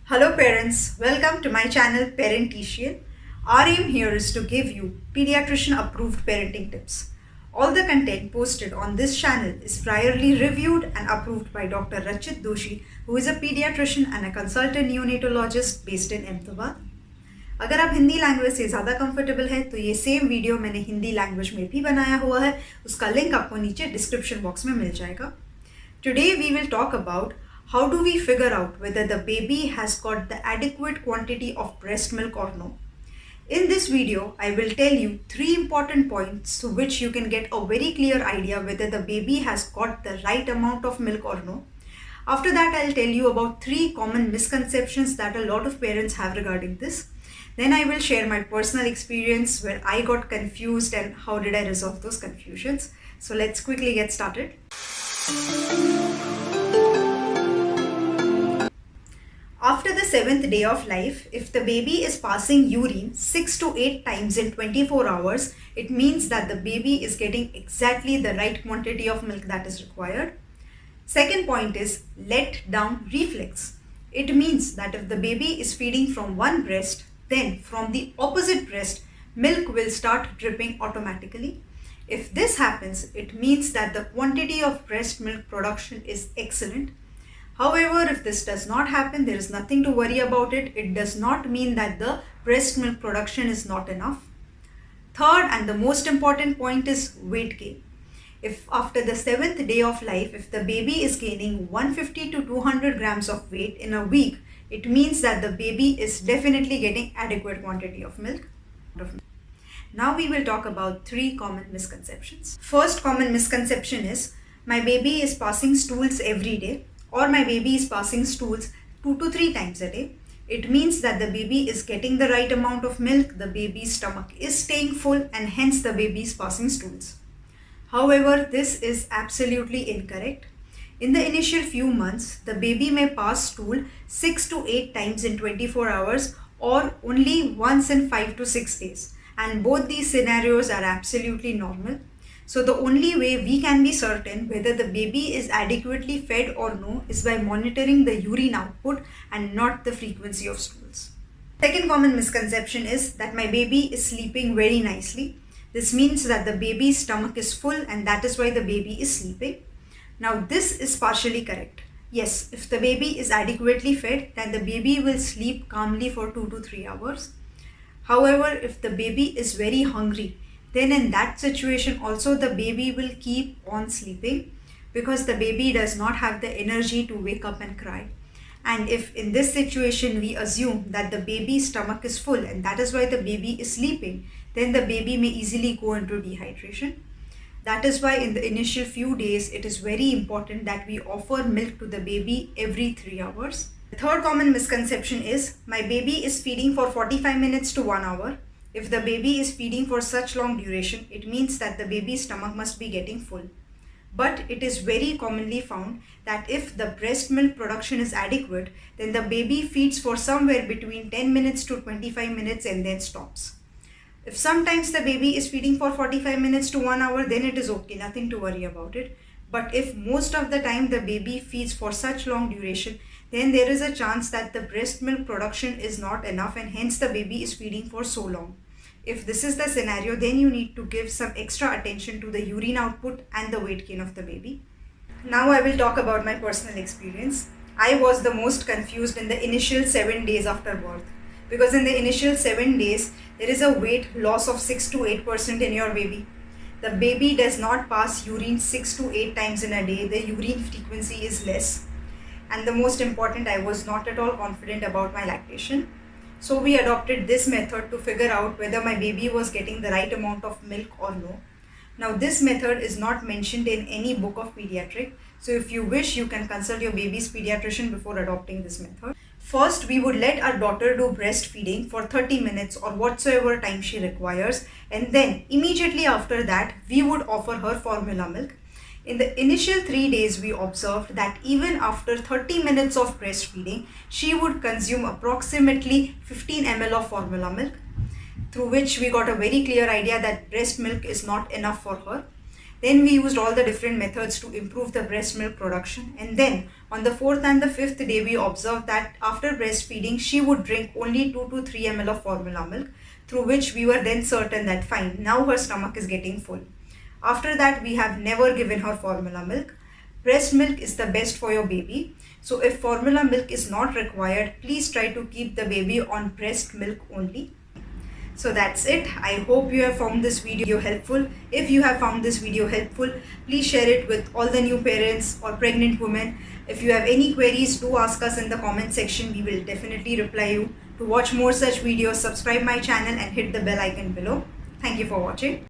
Hello parents, welcome to my channel Pediatrician. Our aim here is to give you pediatrician approved parenting tips. All the content posted on this channel is priorly reviewed and approved by Dr. Rachit Doshi, who is a pediatrician and a consultant neonatologist based in Ahmedabad. अगर आप Hindi language से ज़्यादा comfortable है तो ये same video मैंने Hindi language में भी बनाया हुआ है, उसका लिंक आपको नीचे डिस्क्रिप्शन बॉक्स में मिल जाएगा. Today we will talk about how do we figure out whether the baby has got the adequate quantity of breast milk or no. In this video, I will tell you 3 important points through which you can get a very clear idea whether the baby has got the right amount of milk or no. After that, I'll tell you about 3 common misconceptions that a lot of parents have regarding this. Then I will share my personal experience where I got confused and how did I resolve those confusions. So let's quickly get started. After the 7th day of life, if the baby is passing urine 6 to 8 times in 24 hours, it means that the baby is getting exactly the right quantity of milk that is required. Second point is let down reflex. It means that if the baby is feeding from one breast, then from the opposite breast, milk will start dripping automatically. If this happens, it means that the quantity of breast milk production is excellent. However, if this does not happen, there is nothing to worry about it. It does not mean that the breast milk production is not enough. Third and the most important point is weight gain. If after the 7th day of life, if the baby is gaining 150 to 200 grams of weight in a week, it means that the baby is definitely getting adequate quantity of milk. Now we will talk about 3 common misconceptions. First common misconception is my baby is passing stools every day, or my baby is passing stools 2 to 3 times a day. It means that the baby is getting the right amount of milk, the baby's stomach is staying full, and hence the baby is passing stools. However, this is absolutely incorrect. In the initial few months, the baby may pass stool 6 to 8 times in 24 hours or only once in 5 to 6 days. And both these scenarios are absolutely normal. So the only way we can be certain whether the baby is adequately fed or no is by monitoring the urine output and not the frequency of stools. Second common misconception is that my baby is sleeping very nicely. This means that the baby's stomach is full and that is why the baby is sleeping. Now this is partially correct. Yes, if the baby is adequately fed, then the baby will sleep calmly for 2 to 3 hours. However, if the baby is very hungry, then in that situation also the baby will keep on sleeping because the baby does not have the energy to wake up and cry. And if in this situation we assume that the baby's stomach is full and that is why the baby is sleeping, then the baby may easily go into dehydration. That is why in the initial few days, it is very important that we offer milk to the baby every 3 hours. The third common misconception is my baby is feeding for 45 minutes to 1 hour. If the baby is feeding for such long duration, it means that the baby's stomach must be getting full. But it is very commonly found that if the breast milk production is adequate, then the baby feeds for somewhere between 10 minutes to 25 minutes and then stops. If sometimes the baby is feeding for 45 minutes to 1 hour, then it is okay, nothing to worry about it. But if most of the time the baby feeds for such long duration, then there is a chance that the breast milk production is not enough and hence the baby is feeding for so long. If this is the scenario, then you need to give some extra attention to the urine output and the weight gain of the baby. Now I will talk about my personal experience. I was the most confused in the initial 7 days after birth. Because in the initial 7 days, there is a weight loss of 6 to 8% in your baby. The baby does not pass urine 6 to 8 times in a day. The urine frequency is less. And the most important, I was not at all confident about my lactation. So we adopted this method to figure out whether my baby was getting the right amount of milk or no. Now this method is not mentioned in any book of pediatric. So if you wish, you can consult your baby's pediatrician before adopting this method. First, we would let our daughter do breastfeeding for 30 minutes or whatsoever time she requires. And then immediately after that, we would offer her formula milk. In the initial 3 days, we observed that even after 30 minutes of breastfeeding, she would consume approximately 15 ml of formula milk, through which we got a very clear idea that breast milk is not enough for her. Then we used all the different methods to improve the breast milk production. And then on the 4th and the 5th day, we observed that after breastfeeding, she would drink only 2 to 3 ml of formula milk, through which we were then certain that fine, now her stomach is getting full. After that, we have never given her formula milk. Breast milk is the best for your baby. So if formula milk is not required, please try to keep the baby on breast milk only. So that's it. I hope you have found this video helpful. If you have found this video helpful, please share it with all the new parents or pregnant women. If you have any queries, do ask us in the comment section. We will definitely reply you. To watch more such videos, subscribe my channel and hit the bell icon below. Thank you for watching.